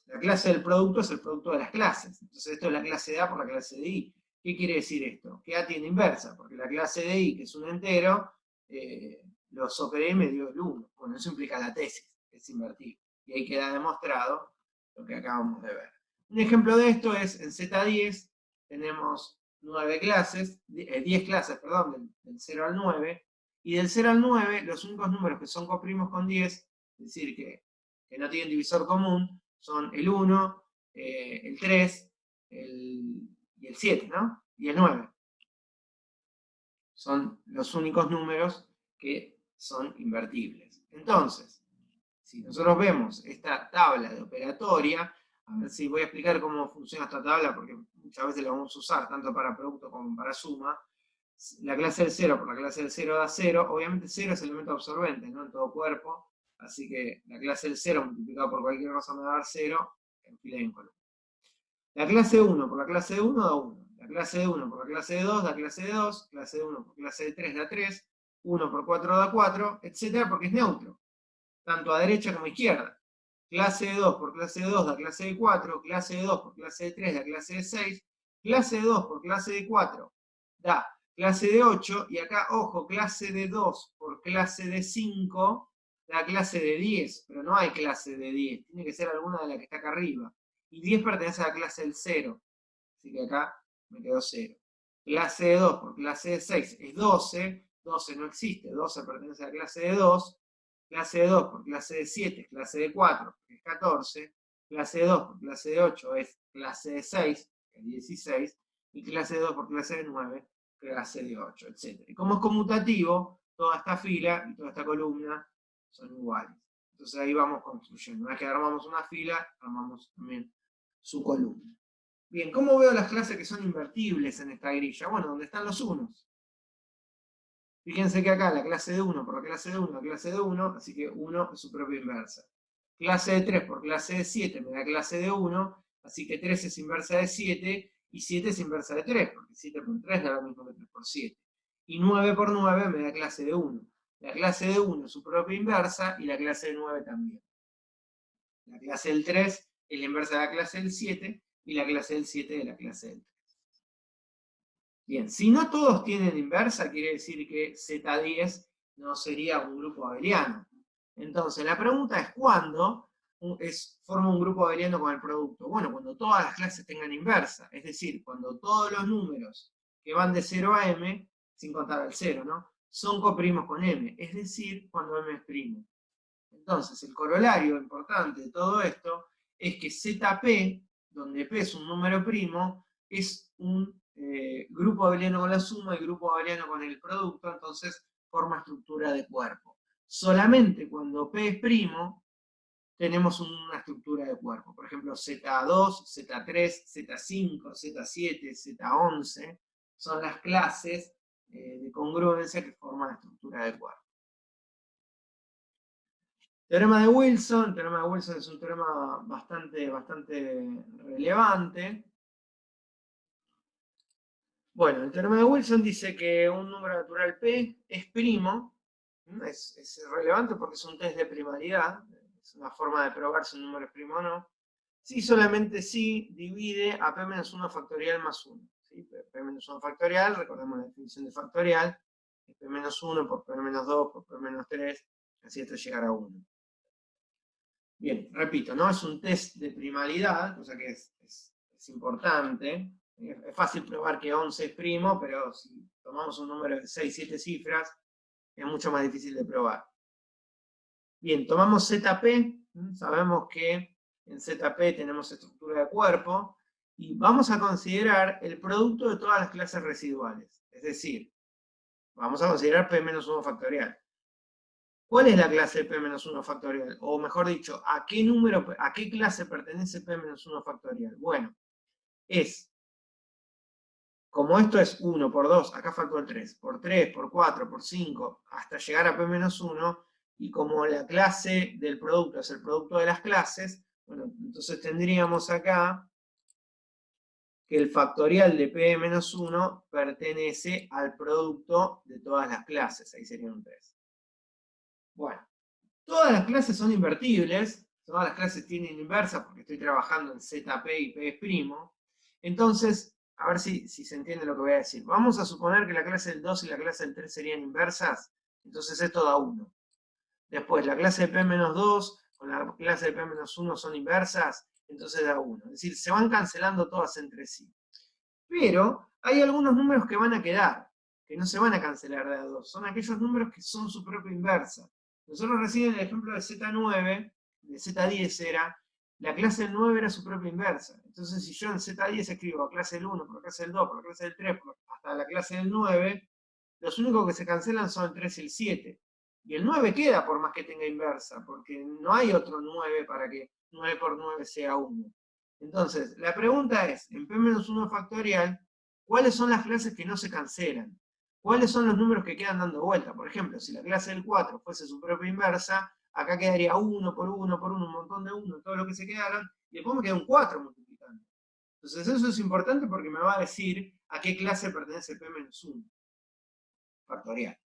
la clase del producto es el producto de las clases. Entonces esto es la clase de A por la clase de Y. ¿Qué quiere decir esto? Que A tiene inversa, porque la clase de I, que es un entero, lo sobre M dio el 1. Bueno, eso implica la tesis, que es invertible. Y ahí queda demostrado lo que acabamos de ver. Un ejemplo de esto es en Z10, tenemos 10 clases, perdón, del 0 al 9, y del 0 al 9, los únicos números que son coprimos con 10, es decir, que no tienen divisor común, son el 1, el 3, y el 7, ¿no? Y el 9. Son los únicos números que son invertibles. Entonces, si nosotros vemos esta tabla de operatoria, a ver si voy a explicar cómo funciona esta tabla, porque muchas veces la vamos a usar tanto para producto como para suma. La clase del 0 por la clase del 0 da 0. Obviamente 0 es elemento absorbente, ¿no? En todo cuerpo. Así que la clase del 0 multiplicado por cualquier cosa me va a dar 0 en fila y en columna. La clase 1 por la clase de 1 da 1. La clase de 1 por la clase de 2 da clase de 2. Clase de 1 por clase de 3 da 3. 1 por 4 da 4, etc. Porque es neutro, tanto a derecha como a izquierda. Clase de 2 por clase de 2 da clase de 4. Clase de 2 por clase de 3 da clase de 6. Clase de 2 por clase de 4 da clase de 8. Y acá, ojo, clase de 2 por clase de 5 da clase de 10. Pero no hay clase de 10. Tiene que ser alguna de las que está acá arriba. Y 10 pertenece a la clase del 0. Así que acá me quedó 0. Clase de 2 por clase de 6 es 12. 12 no existe. 12 pertenece a la clase de 2. Clase de 2 por clase de 7 es clase de 4, que es 14. Clase de 2 por clase de 8 es clase de 6, que es 16. Y clase de 2 por clase de 9, clase de 8, etc. Y como es conmutativo, toda esta fila y toda esta columna son iguales. Entonces ahí vamos construyendo. Una vez que armamos una fila, armamos también su columna. Bien, ¿cómo veo las clases que son invertibles en esta grilla? Bueno, donde están los unos. Fíjense que acá la clase de 1 por la clase de 1, la clase de 1, así que 1 es su propia inversa. Clase de 3 por clase de 7 me da clase de 1, así que 3 es inversa de 7 y 7 es inversa de 3, porque 7 por 3 da lo mismo que 3 por 7. Y 9 por 9 me da clase de 1. La clase de 1 es su propia inversa y la clase de 9 también. La clase del 3 es la inversa de la clase del 7 y la clase del 7 de la clase del 3. Bien, si no todos tienen inversa, quiere decir que Z10 no sería un grupo abeliano. Entonces, la pregunta es ¿cuándo forma un grupo abeliano con el producto? Bueno, cuando todas las clases tengan inversa, es decir, cuando todos los números que van de 0 a m, sin contar al 0, ¿no?, son coprimos con m, es decir, cuando m es primo. Entonces, el corolario importante de todo esto es que ZP, donde P es un número primo, es un grupo abeliano con la suma y grupo abeliano con el producto, entonces forma estructura de cuerpo. Solamente cuando P es primo, tenemos una estructura de cuerpo. Por ejemplo, Z2, Z3, Z5, Z7, Z11 son las clases de congruencia que forman la estructura de cuerpo. Teorema de Wilson. El teorema de Wilson es un teorema bastante relevante. Bueno, el teorema de Wilson dice que un número natural P es primo. Es relevante porque es un test de primalidad. Es una forma de probar si un número es primo o no. Si solamente si divide a P menos 1 factorial más 1. ¿Sí? P menos 1 factorial, recordemos la definición de factorial. Es P menos 1 por P menos 2 por P menos 3, así hasta llegar a 1. Bien, repito, ¿no? Es un test de primalidad, cosa que es importante. Es fácil probar que 11 es primo, pero si tomamos un número de 6, 7 cifras, es mucho más difícil de probar. Bien, tomamos ZP, sabemos que en ZP tenemos estructura de cuerpo, y vamos a considerar el producto de todas las clases residuales. Es decir, vamos a considerar P menos 1 factorial. ¿Cuál es la clase de P-1 factorial? O mejor dicho, ¿a qué clase pertenece P-1 factorial? Bueno, como esto es 1 por 2, acá faltó el 3, por 3, por 4, por 5, hasta llegar a P-1, y como la clase del producto es el producto de las clases, bueno, entonces tendríamos acá que el factorial de P-1 pertenece al producto de todas las clases, ahí sería un 3. Bueno. Todas las clases son invertibles, todas las clases tienen inversa porque estoy trabajando en ZP y P'. Entonces, a ver si se entiende lo que voy a decir. Vamos a suponer que la clase del 2 y la clase del 3 serían inversas, entonces esto da 1. Después, la clase de P-2 con la clase de P-1 son inversas, entonces da 1. Es decir, se van cancelando todas entre sí. Pero hay algunos números que van a quedar, que no se van a cancelar de a 2. Son aquellos números que son su propia inversa. Nosotros recién en el ejemplo de Z9, de Z10 era, la clase del 9 era su propia inversa. Entonces si yo en Z10 escribo clase del 1, por la clase del 2, por la clase del 3, hasta la clase del 9, los únicos que se cancelan son el 3 y el 7. Y el 9 queda por más que tenga inversa, porque no hay otro 9 para que 9 por 9 sea 1. Entonces, la pregunta es, en P-1 factorial, ¿cuáles son las clases que no se cancelan? ¿Cuáles son los números que quedan dando vuelta? Por ejemplo, si la clase del 4 fuese su propia inversa, acá quedaría 1 por 1 por 1, un montón de 1, todo lo que se quedaron, y después me queda un 4 multiplicando. Entonces eso es importante porque me va a decir a qué clase pertenece el P-1 factorial.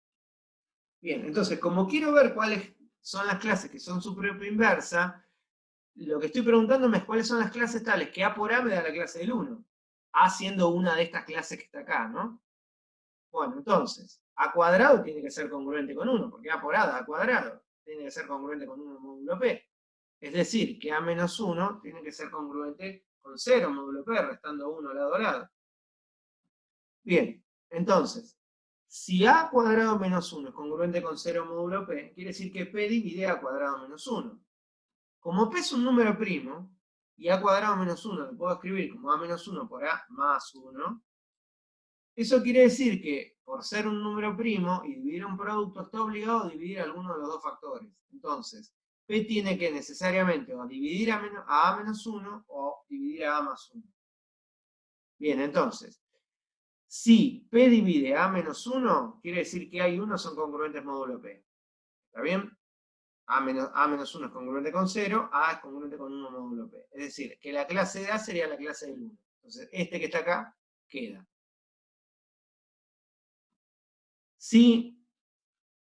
Bien, entonces, como quiero ver cuáles son las clases que son su propia inversa, lo que estoy preguntándome es cuáles son las clases tales que A por A me da la clase del 1. A siendo una de estas clases que está acá, ¿no? Bueno, entonces, A cuadrado tiene que ser congruente con 1, porque A por A da A cuadrado. Tiene que ser congruente con 1 módulo P. Es decir, que A menos 1 tiene que ser congruente con 0 módulo P, restando 1 lado a lado. Bien, entonces, si A cuadrado menos 1 es congruente con 0 módulo P, quiere decir que P divide A cuadrado menos 1. Como P es un número primo, y A cuadrado menos 1 lo puedo escribir como A menos 1 por A más 1, eso quiere decir que por ser un número primo y dividir un producto está obligado a dividir alguno de los dos factores. Entonces, P tiene que necesariamente o dividir a menos 1 o dividir a más 1. Bien, entonces, si P divide a menos 1, quiere decir que hay 1 son congruentes módulo P. ¿Está bien? A menos 1 es congruente con 0, A es congruente con 1 módulo P. Es decir, que la clase de A sería la clase del 1. Entonces, este que está acá queda. Si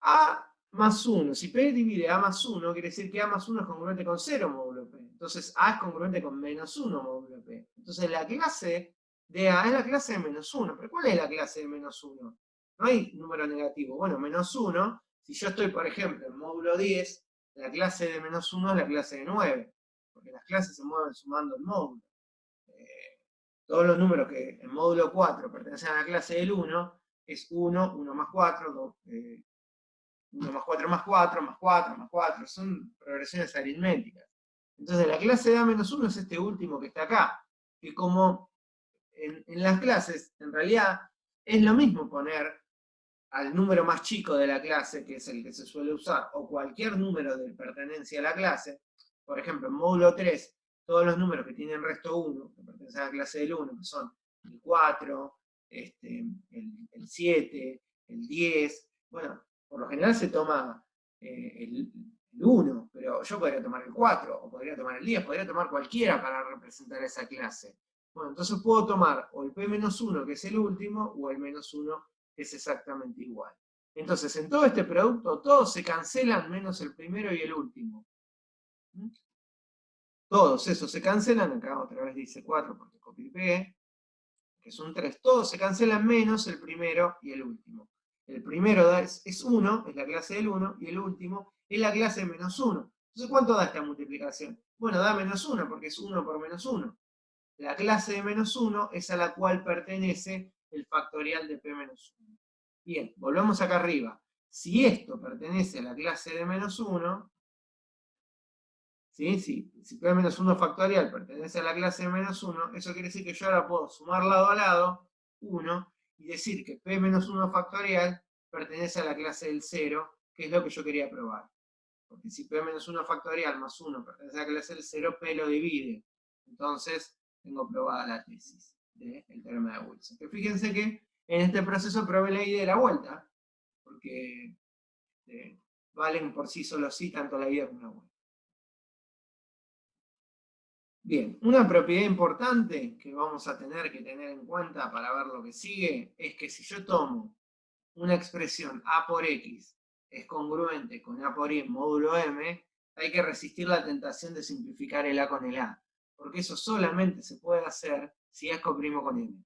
A más 1, si P divide A más 1, quiere decir que A más 1 es congruente con 0 módulo P. Entonces, A es congruente con menos 1 módulo P. Entonces, la clase de A es la clase de menos 1. ¿Pero cuál es la clase de menos 1? No hay número negativo. Bueno, menos 1, si yo estoy, por ejemplo, en módulo 10, la clase de menos 1 es la clase de 9. Porque las clases se mueven sumando el módulo. Todos los números que en módulo 4 pertenecen a la clase del 1 es 1, 1 más 4, 1 más 4 más 4, más 4, más 4. Son progresiones aritméticas. Entonces la clase de A-1 es este último que está acá. Que como en las clases, en realidad, es lo mismo poner al número más chico de la clase, que es el que se suele usar, o cualquier número de pertenencia a la clase. Por ejemplo, en módulo 3, todos los números que tienen resto 1, que pertenecen a la clase del 1, que son el 4, el 7, el 10, bueno, por lo general se toma el 1, pero yo podría tomar el 4, o podría tomar el 10, podría tomar cualquiera para representar esa clase. Bueno, entonces puedo tomar o el P-1, que es el último, o el menos 1, que es exactamente igual. Entonces, en todo este producto, todos se cancelan menos el primero y el último. Todos esos se cancelan, acá otra vez dice 4 porque copié y pegué, que son 3. Todos se cancelan menos el primero y el último. El primero es 1, es la clase del 1, y el último es la clase de menos 1. Entonces, ¿cuánto da esta multiplicación? Bueno, da menos 1, porque es 1 por menos 1. La clase de menos 1 es a la cual pertenece el factorial de P menos 1. Bien, volvemos acá arriba. Si esto pertenece a la clase de menos 1, ¿sí? Si P menos 1 factorial pertenece a la clase de menos 1, eso quiere decir que yo ahora puedo sumar lado a lado 1 y decir que P menos 1 factorial pertenece a la clase del 0, que es lo que yo quería probar. Porque si P menos 1 factorial más 1 pertenece a la clase del 0, P lo divide. Entonces, tengo probada la tesis del teorema de Wilson. Que fíjense que en este proceso probé la ida y la vuelta, porque valen por sí solo sí tanto la ida como la vuelta. Bien, una propiedad importante que vamos a tener que tener en cuenta para ver lo que sigue es que si yo tomo una expresión a por x es congruente con a por y módulo m, hay que resistir la tentación de simplificar el a con el a, porque eso solamente se puede hacer si a es coprimo con m.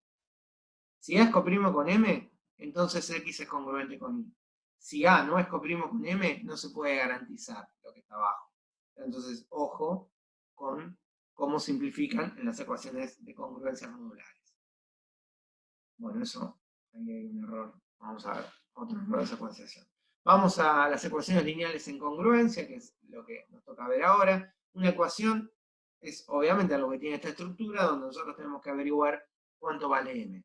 Si a es coprimo con m, entonces x es congruente con y. Si a no es coprimo con m, no se puede garantizar lo que está abajo. Entonces, ojo con cómo simplifican en las ecuaciones de congruencias modulares. Bueno, eso, ahí hay un error. Vamos a ver otro error de secuenciación. Vamos a las ecuaciones lineales en congruencia, que es lo que nos toca ver ahora. Una ecuación es obviamente algo que tiene esta estructura, donde nosotros tenemos que averiguar cuánto vale m.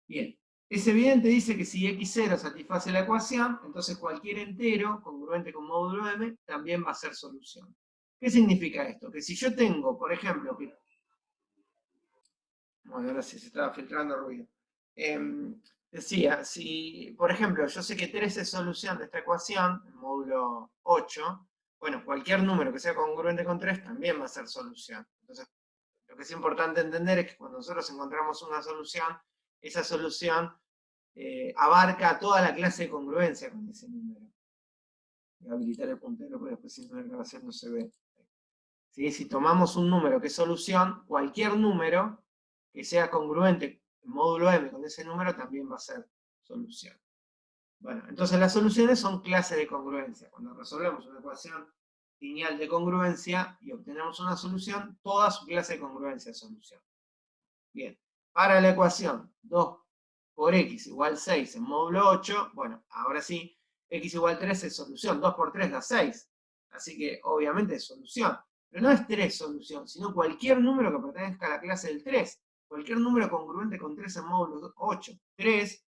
Bien, es evidente, dice que si x0 satisface la ecuación, entonces cualquier entero congruente con módulo m también va a ser solución. ¿Qué significa esto? Que si yo tengo, por ejemplo, que... Bueno, ahora sí se estaba filtrando ruido. Decía, si, por ejemplo, yo sé que 3 es solución de esta ecuación, el módulo 8, bueno, cualquier número que sea congruente con 3 también va a ser solución. Entonces, lo que es importante entender es que cuando nosotros encontramos una solución, esa solución abarca toda la clase de congruencia con ese número. Voy a habilitar el puntero porque después si la grabación no se ve. ¿Sí? Si tomamos un número que es solución, cualquier número que sea congruente en módulo m con ese número también va a ser solución. Bueno, entonces las soluciones son clases de congruencia. Cuando resolvemos una ecuación lineal de congruencia y obtenemos una solución, toda su clase de congruencia es solución. Bien, para la ecuación 2 por x igual 6 en módulo 8, bueno, ahora sí, x igual 3 es solución, 2 por 3 da 6. Así que obviamente es solución. Pero no es 3 solución, sino cualquier número que pertenezca a la clase del 3. Cualquier número congruente con 3 en módulo 8. 3,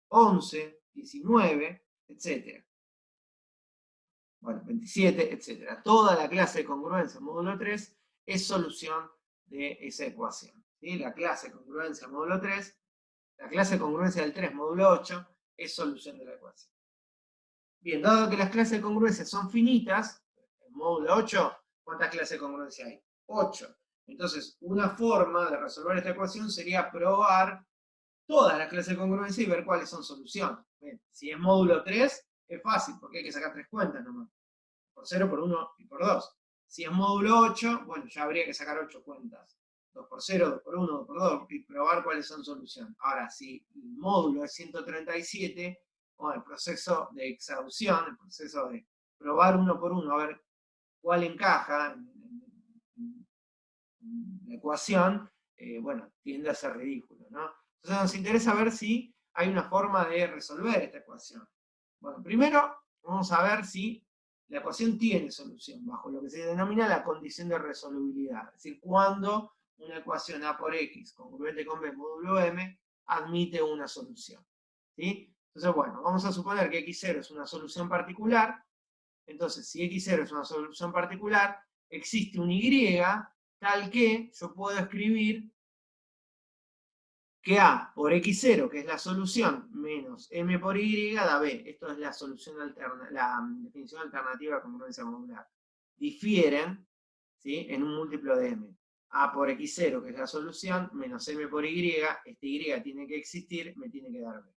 11, 19, etc. bueno, 27, etc. Toda la clase de congruencia módulo 3 es solución de esa ecuación. ¿Sí? La clase de congruencia módulo 3, la clase de congruencia del 3 módulo 8 es solución de la ecuación. Bien, dado que las clases de congruencia son finitas, en módulo 8, ¿cuántas clases de congruencia hay? 8. Entonces, una forma de resolver esta ecuación sería probar todas las clases de congruencia y ver cuáles son solución. Bien, si es módulo 3, es fácil, porque hay que sacar 3 cuentas nomás. Por 0, por 1 y por 2. Si es módulo 8, bueno, ya habría que sacar 8 cuentas. 2 por 0, 2 por 1, 2 por 2, y probar cuáles son solución. Ahora, si el módulo es 137, bueno, el proceso de exhaustión, el proceso de probar uno por uno, a ver cuál encaja en la ecuación, bueno, tiende a ser ridículo, ¿no? Entonces nos interesa ver si hay una forma de resolver esta ecuación. Bueno, primero vamos a ver si la ecuación tiene solución, bajo lo que se denomina la condición de resolubilidad. Es decir, cuando una ecuación A por X congruente con B módulo M admite una solución. ¿Sí? Entonces, bueno, vamos a suponer que X0 es una solución particular. Entonces, si X0 es una solución particular, existe un Y tal que yo puedo escribir que A por X0, que es la solución, menos M por Y da B. Esto es la solución alterna, la definición alternativa de congruencia modular. Difieren, ¿sí?, en un múltiplo de M. A por X0, que es la solución, menos M por Y, este Y tiene que existir, me tiene que dar B.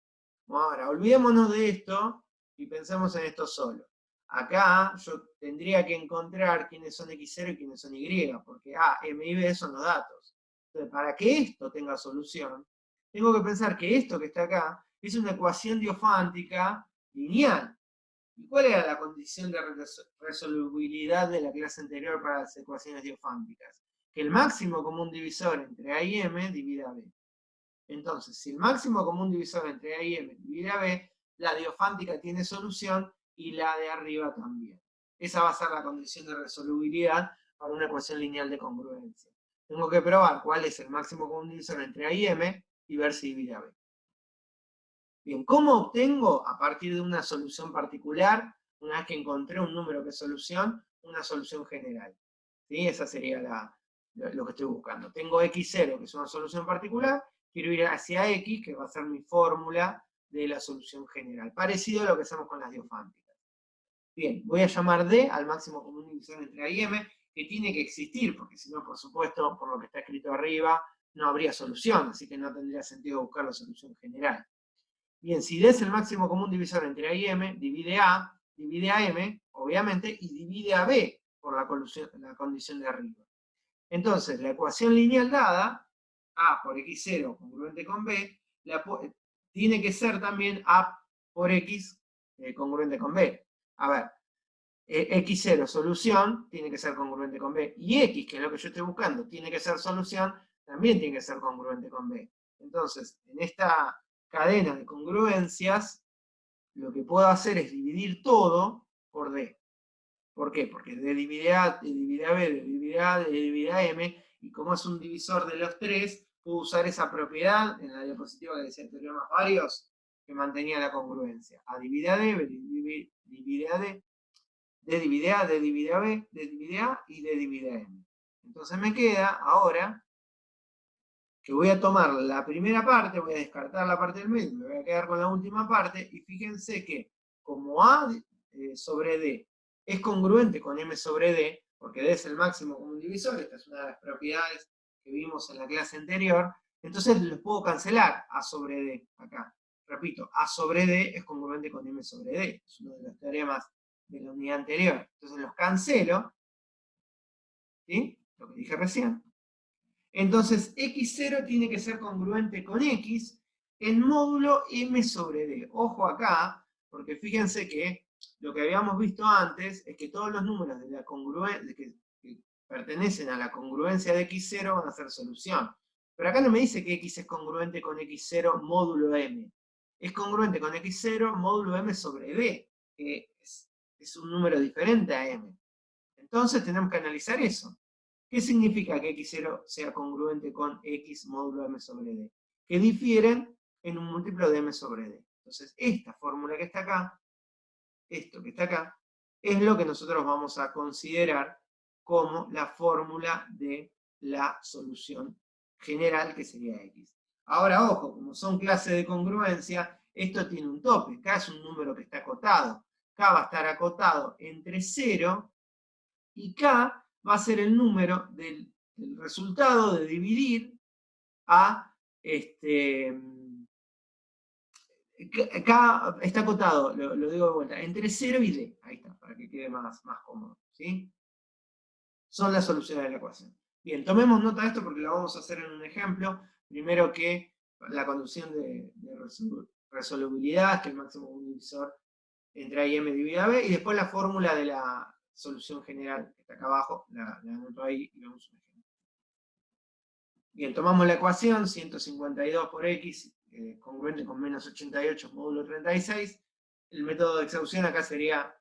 Ahora, olvidémonos de esto y pensemos en esto solo. Acá yo tendría que encontrar quiénes son X0 y quiénes son Y, porque A, M y B son los datos. Entonces, para que esto tenga solución, tengo que pensar que esto que está acá es una ecuación diofántica lineal. ¿Y cuál era la condición de resolubilidad de la clase anterior para las ecuaciones diofánticas? Que el máximo común divisor entre A y M divida B. Entonces, si el máximo común divisor entre A y M divide a B, la diofántica tiene solución y la de arriba también. Esa va a ser la condición de resolubilidad para una ecuación lineal de congruencia. Tengo que probar cuál es el máximo común divisor entre A y M y ver si divide a B. Bien, ¿cómo obtengo a partir de una solución particular, una vez que encontré un número que es solución, una solución general? ¿Sí? Esa sería lo que estoy buscando. Tengo X0, que es una solución particular, quiero ir hacia X, que va a ser mi fórmula de la solución general. Parecido a lo que hacemos con las diofánticas. Bien, voy a llamar D al máximo común divisor entre A y M, que tiene que existir, porque si no, por supuesto, por lo que está escrito arriba, no habría solución, así que no tendría sentido buscar la solución general. Bien, si D es el máximo común divisor entre A y M, divide A M, obviamente, y divide a B por la condición de arriba. Entonces, la ecuación lineal dada, A por X0 congruente con B, tiene que ser también A por X congruente con B. A ver, X0 solución tiene que ser congruente con B. Y X, que es lo que yo estoy buscando, tiene que ser solución, también tiene que ser congruente con B. Entonces, en esta cadena de congruencias, lo que puedo hacer es dividir todo por D. ¿Por qué? Porque D divide A, D divide a B, D divide A, D divide a M, y como es un divisor de los tres, puedo usar esa propiedad en la diapositiva que decía teoremas varios, que mantenía la congruencia. A divide a D, B divide a D, D divide A, D divide a B, D divide A y D divide a M. Entonces me queda ahora que voy a tomar la primera parte, voy a descartar la parte del medio, me voy a quedar con la última parte, y fíjense que como A sobre D es congruente con M sobre D, porque D es el máximo común divisor, esta es una de las propiedades que vimos en la clase anterior, entonces los puedo cancelar, A sobre D, acá. Repito, A sobre D es congruente con M sobre D, es uno de los teoremas de la unidad anterior. Entonces los cancelo, ¿sí? Lo que dije recién. Entonces, X0 tiene que ser congruente con X en módulo M sobre D. Ojo acá, porque fíjense que lo que habíamos visto antes es que todos los números de la que pertenecen a la congruencia de X0 van a ser solución. Pero acá no me dice que X es congruente con X0 módulo M. Es congruente con X0 módulo M sobre D, que es un número diferente a M. Entonces tenemos que analizar eso. ¿Qué significa que X0 sea congruente con X módulo M sobre D? Que difieren en un múltiplo de M sobre D. Entonces, esta fórmula que está acá, esto que está acá, es lo que nosotros vamos a considerar como la fórmula de la solución general, que sería X. Ahora, ojo, como son clases de congruencia, esto tiene un tope. K es un número que está acotado. K va a estar acotado entre 0 y K va a ser el número del resultado de dividir a K está acotado, lo digo de vuelta, entre 0 y D. Ahí está, para que quede más cómodo. ¿Sí? Son las soluciones de la ecuación. Bien, tomemos nota de esto porque lo vamos a hacer en un ejemplo. Primero que la conducción de resolubilidad, que es el máximo común divisor entre A y M dividido a B, y después la fórmula de la solución general, que está acá abajo, la anoto ahí y vemos un ejemplo. Bien, tomamos la ecuación, 152 por X, congruente con menos 88 módulo 36. El método de exhaustión acá sería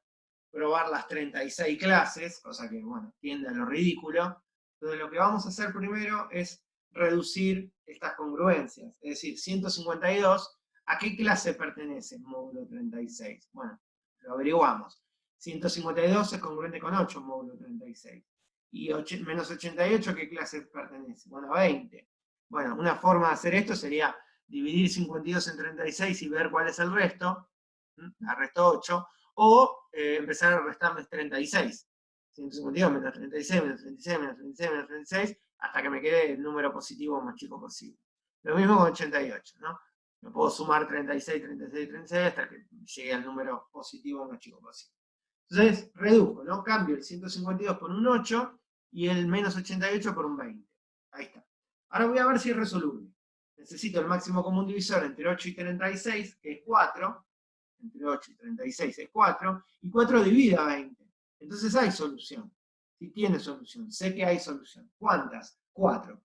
probar las 36 clases, cosa que, bueno, tiende a lo ridículo. Entonces lo que vamos a hacer primero es reducir estas congruencias. Es decir, 152, ¿a qué clase pertenece módulo 36? Bueno, lo averiguamos. 152 es congruente con 8 módulo 36. Y menos 88, ¿a qué clase pertenece? Bueno, a 20. Bueno, una forma de hacer esto sería dividir 52 en 36 y ver cuál es el resto. La resto 8. O empezar a restarles 36. 152 menos 36, menos 36, menos 36, menos 36, hasta que me quede el número positivo más chico posible. Lo mismo con 88, ¿no? Me puedo sumar 36, 36, 36 hasta que llegue al número positivo más chico posible. Entonces, reduzco, ¿no? Cambio el 152 por un 8 y el menos 88 por un 20. Ahí está. Ahora voy a ver si es resoluble. Necesito el máximo común divisor entre 8 y 36, que es 4. Entre 8 y 36 es 4. Y 4 divide a 20. Entonces hay solución. Si tiene solución. Sé que hay solución. ¿Cuántas? 4.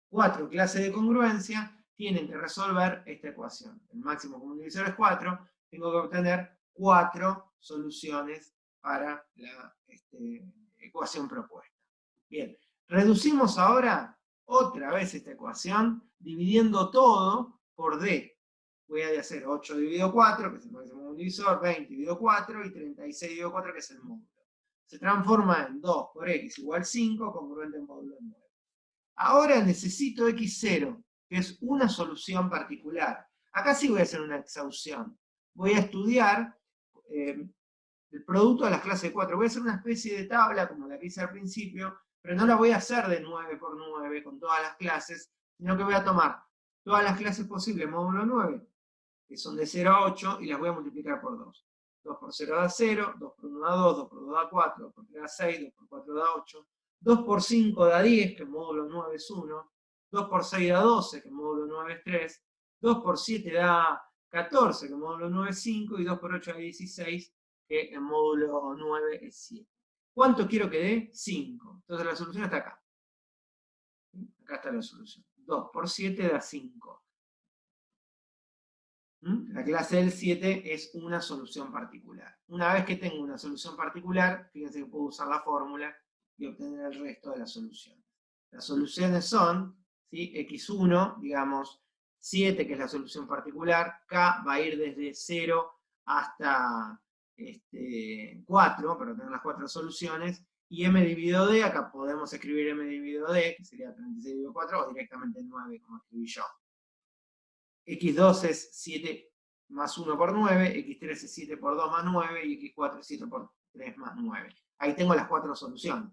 4 clases de congruencia tienen que resolver esta ecuación. El máximo común divisor es 4. Tengo que obtener 4 soluciones para la ecuación propuesta. Bien, reducimos ahora otra vez esta ecuación dividiendo todo por D. Voy a hacer 8 dividido 4, que es el máximo común divisor, 20 dividido 4 y 36 dividido 4, que es el módulo. Se transforma en 2 por X igual 5, congruente en módulo 9. Ahora necesito X0, que es una solución particular. Acá sí voy a hacer una exhaustión. Voy a estudiar el producto de las clases de 4. Voy a hacer una especie de tabla, como la que hice al principio, pero no la voy a hacer de 9 por 9 con todas las clases, sino que voy a tomar todas las clases posibles, módulo 9, que son de 0 a 8, y las voy a multiplicar por 2. 2 por 0 da 0, 2 por 1 da 2, 2 por 2 da 4, 2 por 3 da 6, 2 por 4 da 8, 2 por 5 da 10, que el módulo 9 es 1, 2 por 6 da 12, que el módulo 9 es 3, 2 por 7 da 14, que el módulo 9 es 5, y 2 por 8 da 16, que el módulo 9 es 7. ¿Cuánto quiero que dé? 5. Entonces la solución está acá. Acá está la solución. 2 por 7 da 5. La clase del 7 es una solución particular. Una vez que tengo una solución particular, fíjense que puedo usar la fórmula y obtener el resto de las soluciones. Las soluciones son, ¿sí? X1, digamos, 7, que es la solución particular. K va a ir desde 0 hasta 4, para tener las 4 soluciones. Y M dividido D, acá podemos escribir M dividido D, que sería 36 dividido 4, o directamente 9, como escribí yo. X2 es 7 más 1 por 9, X3 es 7 por 2 más 9, y X4 es 7 por 3 más 9. Ahí tengo las 4 soluciones,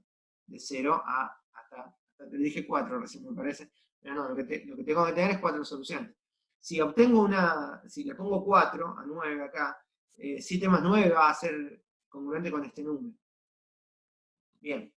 de 0 a hasta te dije 4 recién me parece, pero no, lo que tengo que tener es 4 soluciones. Si obtengo si le pongo 4 a 9 acá, 7 más 9 va a ser congruente con este número. Bien,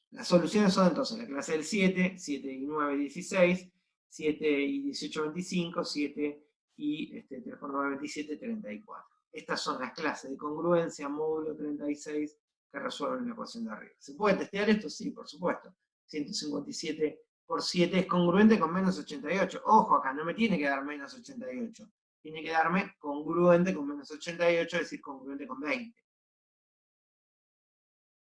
las soluciones son entonces la clase del 7, 7 y 9, 16, 7 y 18, 25, 7 y 3 por 9, 27, 34. Estas son las clases de congruencia módulo 36 que resuelven la ecuación de arriba. ¿Se puede testear esto? Sí, por supuesto. 157 por 7 es congruente con menos 88. Ojo acá, no me tiene que dar menos 88. Tiene que darme congruente con menos 88, es decir, congruente con 20.